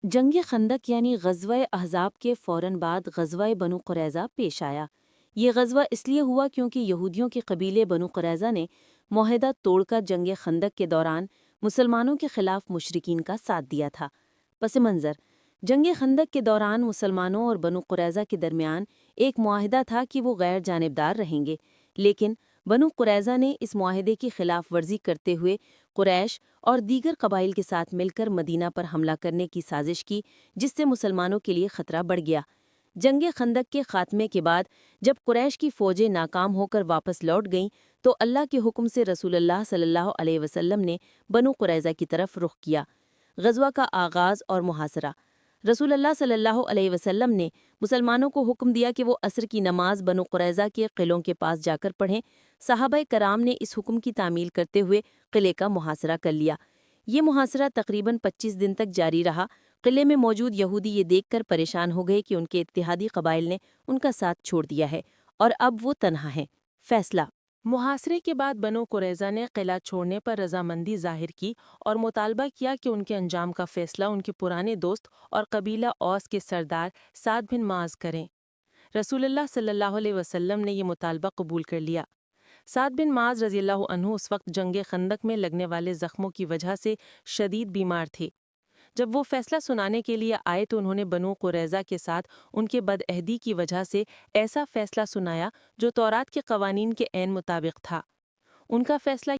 جنگ خندق یعنی غزوہ احزاب کے فوراً بعد غزوہ بنو قریظہ پیش آیا۔ یہ غزوہ اس لیے ہوا کیونکہ یہودیوں کے قبیلے بنو قریظہ نے معاہدہ توڑ کر جنگ خندق کے دوران مسلمانوں کے خلاف مشرکین کا ساتھ دیا تھا۔ پس منظر جنگ خندق کے دوران مسلمانوں اور بنو قریظہ کے درمیان ایک معاہدہ تھا کہ وہ غیر جانبدار رہیں گے، لیکن بنو قریظہ نے اس معاہدے کی خلاف ورزی کرتے ہوئے قریش اور دیگر قبائل کے ساتھ مل کر مدینہ پر حملہ کرنے کی سازش کی، جس سے مسلمانوں کے لیے خطرہ بڑھ گیا۔ جنگ خندق کے خاتمے کے بعد جب قریش کی فوجیں ناکام ہو کر واپس لوٹ گئیں تو اللہ کے حکم سے رسول اللہ صلی اللہ علیہ وسلم نے بنو قریظہ کی طرف رخ کیا۔ غزوہ کا آغاز اور محاصرہ۔ رسول اللہ صلی اللہ علیہ وسلم نے مسلمانوں کو حکم دیا کہ وہ عصر کی نماز بنو قریظہ کے قلعوں کے پاس جا کر پڑھیں۔ صحابہ کرام نے اس حکم کی تعمیل کرتے ہوئے قلعے کا محاصرہ کر لیا۔ یہ محاصرہ تقریباً 25 دن تک جاری رہا۔ قلعے میں موجود یہودی یہ دیکھ کر پریشان ہو گئے کہ ان کے اتحادی قبائل نے ان کا ساتھ چھوڑ دیا ہے اور اب وہ تنہا ہیں۔ فیصلہ۔ محاصرے کے بعد بنو قریظہ نے قلعہ چھوڑنے پر رضامندی ظاہر کی اور مطالبہ کیا کہ ان کے انجام کا فیصلہ ان کے پرانے دوست اور قبیلہ اوس کے سردار سعد بن معاذ کریں۔ رسول اللہ صلی اللہ علیہ وسلم نے یہ مطالبہ قبول کر لیا۔ سعد بن معاذ رضی اللہ عنہ اس وقت جنگ خندق میں لگنے والے زخموں کی وجہ سے شدید بیمار تھے۔ جب وہ فیصلہ سنانے کے لیے آئے تو انہوں نے بنو قریظہ کے ساتھ ان کے بدعہدی کی وجہ سے ایسا فیصلہ سنایا جو تورات کے قوانین کے عین مطابق تھا۔ ان کا فیصلہ